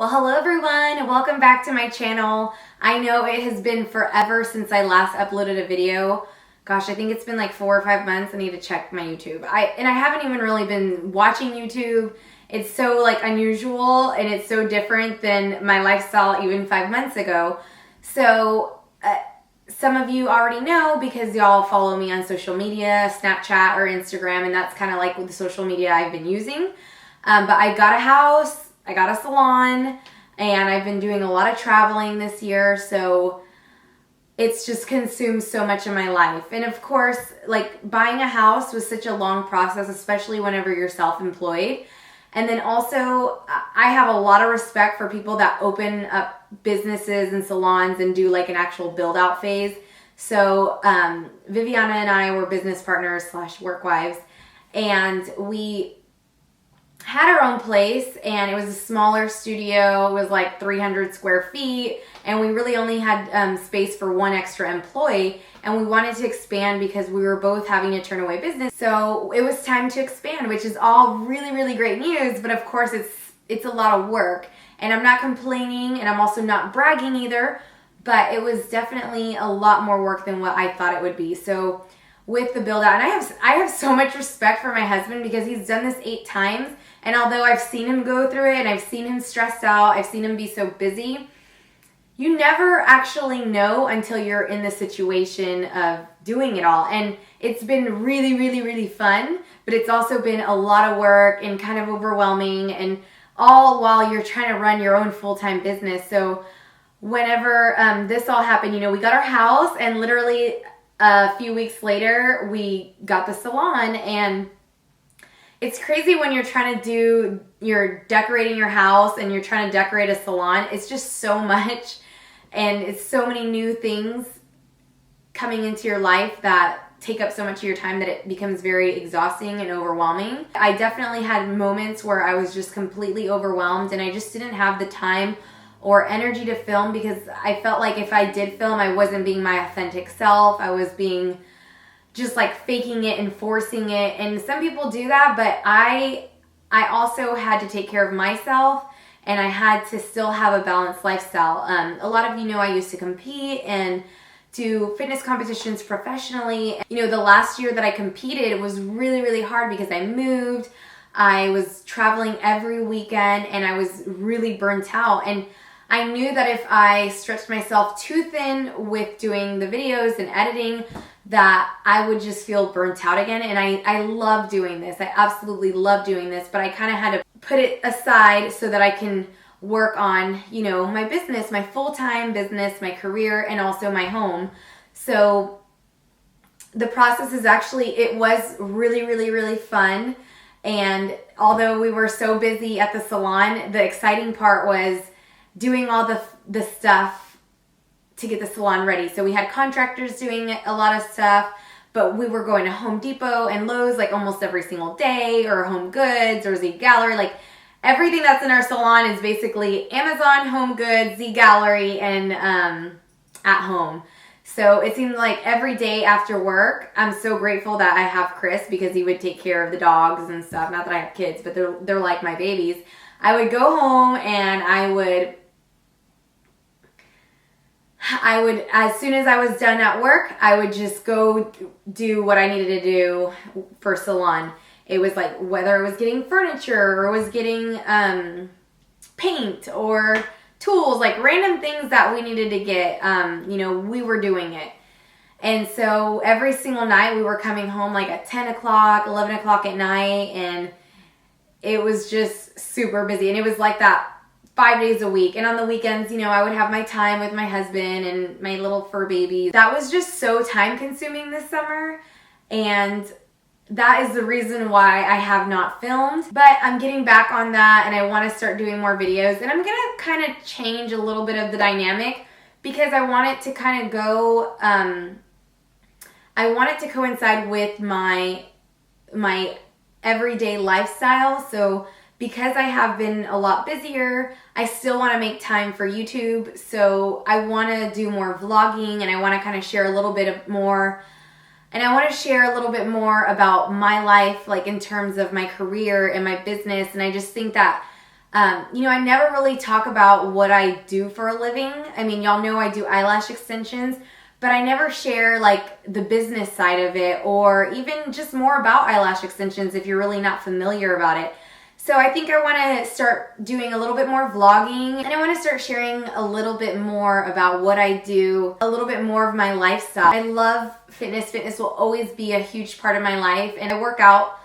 Well, hello everyone and welcome back to my channel. I know it has been forever since I last uploaded a video. Gosh, I think it's been like 4 or 5 months. I need to check my YouTube. I haven't even really been watching YouTube. It's so like unusual and it's so different than my lifestyle even 5 months ago. So some of you already know because y'all follow me on social media, Snapchat or Instagram, and that's kind of like the social media I've been using. But I got a house. I got a salon, and I've been doing a lot of traveling this year, so it's just consumed so much of my life. And of course, like buying a house was such a long process, especially whenever you're self-employed. And then also, I have a lot of respect for people that open up businesses and salons and do like an actual build-out phase. So Viviana and I were business partners / work wives, and we had our own place, and it was a smaller studio. It was like 300 square feet, and we really only had space for one extra employee, and we wanted to expand because we were both having a turn away business. So it was time to expand, which is all really, really great news, but of course it's a lot of work, and I'm not complaining, and I'm also not bragging either, but it was definitely a lot more work than what I thought it would be. So with the build out, and I have so much respect for my husband because he's done this 8 times. And although I've seen him go through it and I've seen him stressed out, I've seen him be so busy, you never actually know until you're in the situation of doing it all. And it's been really, really, really fun, but it's also been a lot of work and kind of overwhelming, and all while you're trying to run your own full-time business. So whenever this all happened, we got our house, and literally a few weeks later, we got the salon. And it's crazy when you're decorating your house and you're trying to decorate a salon. It's just so much, and it's so many new things coming into your life that take up so much of your time that it becomes very exhausting and overwhelming. I definitely had moments where I was just completely overwhelmed, and I just didn't have the time or energy to film because I felt like if I did film, I wasn't being my authentic self. I was being just like faking it and forcing it, and some people do that, but I also had to take care of myself, and I had to still have a balanced lifestyle. A lot of you know I used to compete and do fitness competitions professionally. The last year that I competed was really, really hard because I moved. I was traveling every weekend, and I was really burnt out, and I knew that if I stretched myself too thin with doing the videos and editing, that I would just feel burnt out again. And I love doing this. I absolutely love doing this, but I kind of had to put it aside so that I can work on, my business, my full-time business, my career, and also my home. So the process is it was really, really, really fun. And although we were so busy at the salon, the exciting part was doing all the stuff to get the salon ready. So we had contractors doing a lot of stuff, but we were going to Home Depot and Lowe's like almost every single day, or Home Goods or Z Gallery. Like everything that's in our salon is basically Amazon, Home Goods, Z Gallery, and at home. So it seemed like every day after work, I'm so grateful that I have Chris because he would take care of the dogs and stuff. Not that I have kids, but they're like my babies. I would go home and I would, as soon as I was done at work, I would just go do what I needed to do for salon. It was like whether it was getting furniture or it was getting paint or tools, like random things that we needed to get, we were doing it. And so every single night we were coming home like at 10 o'clock, 11 o'clock at night, and it was just super busy. And it was like that 5 days a week. And on the weekends, I would have my time with my husband and my little fur baby. That was just so time consuming this summer. And that is the reason why I have not filmed. But I'm getting back on that, and I want to start doing more videos. And I'm going to kind of change a little bit of the dynamic because I want it to kind of go, I want it to coincide with my everyday lifestyle. So because I have been a lot busier, I still want to make time for YouTube. So I want to do more vlogging, and I want to kind of share a little bit more. And I want to share a little bit more about my life, like in terms of my career and my business. And I just think that You know, I never really talk about what I do for a living. I mean, y'all know I do eyelash extensions, but I never share like the business side of it or even just more about eyelash extensions if you're really not familiar about it. So I think I want to start doing a little bit more vlogging, and I want to start sharing a little bit more about what I do, a little bit more of my lifestyle. I love fitness. Fitness will always be a huge part of my life, and I work out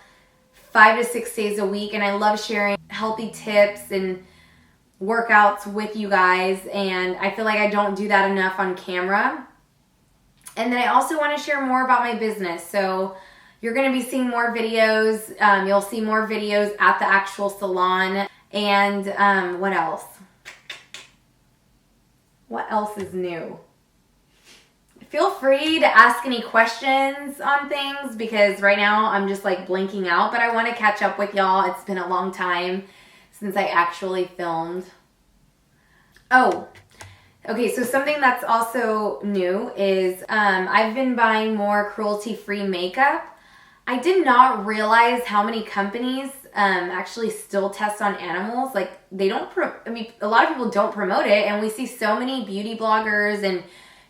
5 to 6 days a week, and I love sharing healthy tips and workouts with you guys, and I feel like I don't do that enough on camera. And then I also want to share more about my business. So you're going to be seeing more videos. You'll see more videos at the actual salon. And what else? What else is new? Feel free to ask any questions on things because right now I'm just like blinking out. But I want to catch up with y'all. It's been a long time since I actually filmed. Oh, okay, so something that's also new is I've been buying more cruelty-free makeup. I did not realize how many companies actually still test on animals. Like they don't, I mean, a lot of people don't promote it, and we see so many beauty bloggers and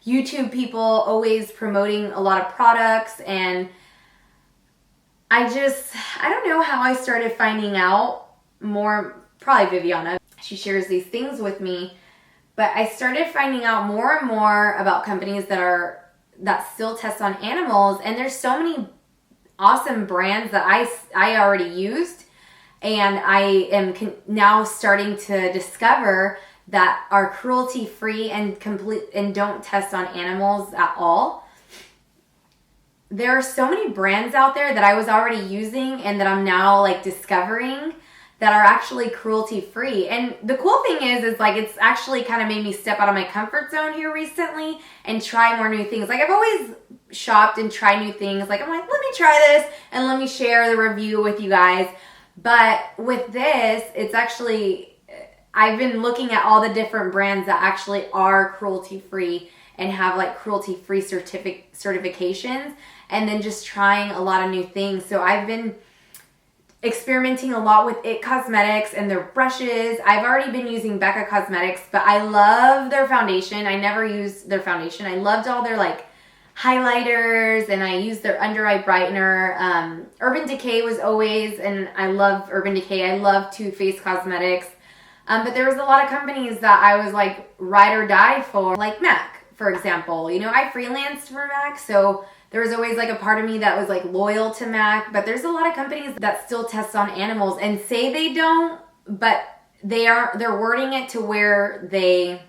YouTube people always promoting a lot of products, and I don't know how I started finding out more, probably Viviana. She shares these things with me, but I started finding out more and more about companies that still test on animals, and there's so many awesome brands that I already used, and I am now starting to discover that are cruelty free and complete and don't test on animals at all. There are so many brands out there that I was already using and that I'm now like discovering that are actually cruelty free. And the cool thing is like it's actually kind of made me step out of my comfort zone here recently and try more new things. Like I've always shopped and tried new things. Like I'm like, let me try this and let me share the review with you guys. But with this, it's actually, I've been looking at all the different brands that actually are cruelty free and have like cruelty free certifications, and then just trying a lot of new things. So I've been experimenting a lot with IT Cosmetics and their brushes. I've already been using Becca Cosmetics, but I love their foundation. I never used their foundation. I loved all their like highlighters, and I used their under eye brightener. Urban Decay was always, and I love Urban Decay. I love Too Faced Cosmetics. But there was a lot of companies that I was like ride or die for, like MAC, for example. You know, I freelanced for MAC, so there was always like a part of me that was like loyal to MAC, but there's a lot of companies that still test on animals and say they don't, but they're wording it to where they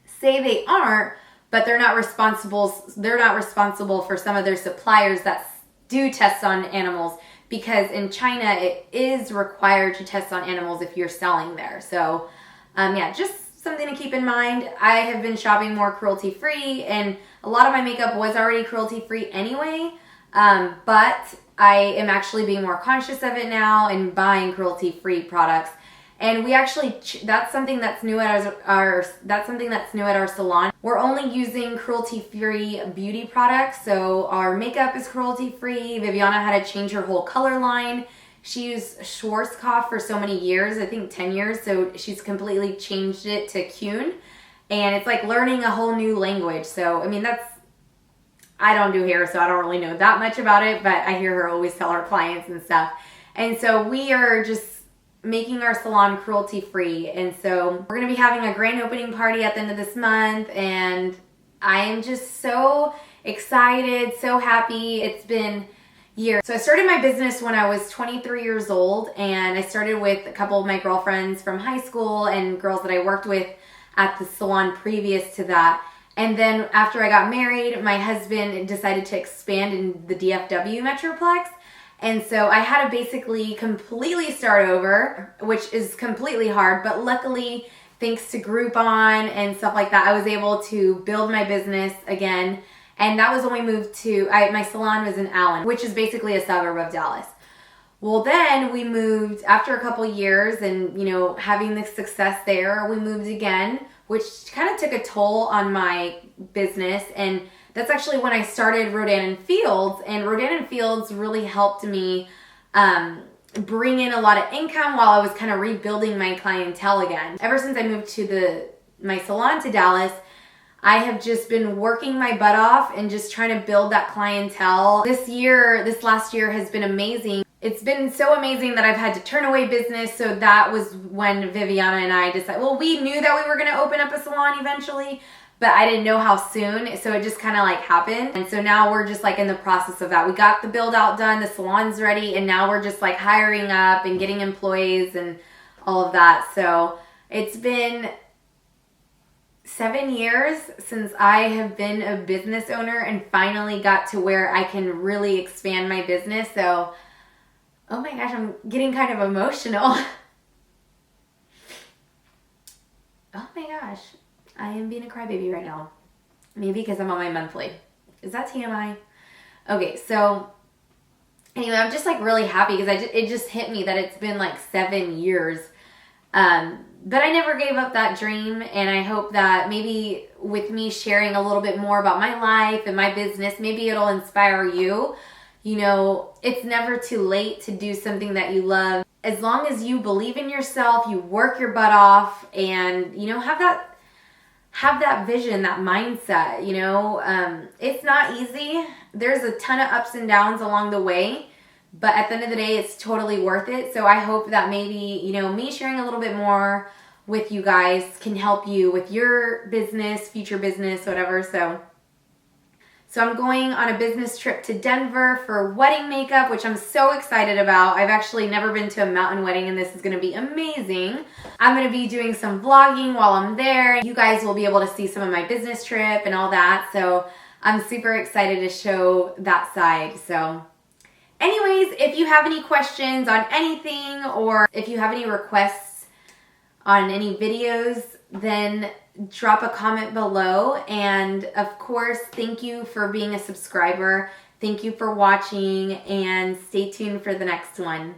say they aren't, but they're not responsible for some of their suppliers that do test on animals, because in China it is required to test on animals if you're selling there. So yeah, just something to keep in mind. I have been shopping more cruelty free, and a lot of my makeup was already cruelty free anyway, but I am actually being more conscious of it now and buying cruelty free products. And we actually, that's something that's new at our salon. We're only using cruelty-free beauty products. So our makeup is cruelty-free. Viviana had to change her whole color line. She used Schwarzkopf for so many years, I think 10 years. So she's completely changed it to Kuhn. And it's like learning a whole new language. So, I mean, I don't do hair, so I don't really know that much about it. But I hear her always tell her clients and stuff. And so we are just making our salon cruelty free, and so we're gonna be having a grand opening party at the end of this month, and I am just so excited, so happy. It's been years. So I started my business when I was 23 years old, and I started with a couple of my girlfriends from high school and girls that I worked with at the salon previous to that. And then after I got married, my husband decided to expand in the DFW Metroplex. And so I had to basically completely start over, which is completely hard. But luckily, thanks to Groupon and stuff like that, I was able to build my business again. And that was when we moved to, my salon was in Allen, which is basically a suburb of Dallas. Well, then we moved after a couple years and, you know, having the success there, we moved again, which kind of took a toll on my business. And that's actually when I started Rodan & Fields, and Rodan & Fields really helped me bring in a lot of income while I was kind of rebuilding my clientele again. Ever since I moved to my salon to Dallas, I have just been working my butt off and just trying to build that clientele. This last year has been amazing. It's been so amazing that I've had to turn away business. So that was when Viviana and I decided, well, we knew that we were going to open up a salon eventually, but I didn't know how soon. So it just kind of like happened. And so now we're just like in the process of that. We got the build out done, the salon's ready, and now we're just like hiring up and getting employees and all of that. So it's been 7 years since I have been a business owner and finally got to where I can really expand my business. So, oh my gosh, I'm getting kind of emotional. Oh my gosh, I am being a crybaby right now. Maybe because I'm on my monthly. Is that TMI? Okay, so anyway, I'm just like really happy because it just hit me that it's been like 7 years. But I never gave up that dream, and I hope that maybe with me sharing a little bit more about my life and my business, maybe it'll inspire you. You know, it's never too late to do something that you love. As long as you believe in yourself, you work your butt off, and, you know, have that vision, that mindset, you know. It's not easy. There's a ton of ups and downs along the way. But at the end of the day, it's totally worth it. So I hope that maybe, you know, me sharing a little bit more with you guys can help you with your business, future business, whatever. So I'm going on a business trip to Denver for wedding makeup, which I'm so excited about. I've actually never been to a mountain wedding, and this is going to be amazing. I'm going to be doing some vlogging while I'm there. You guys will be able to see some of my business trip and all that. So I'm super excited to show that side. So anyways, if you have any questions on anything, or if you have any requests on any videos, then drop a comment below. And of course, thank you for being a subscriber. Thank you for watching, and stay tuned for the next one.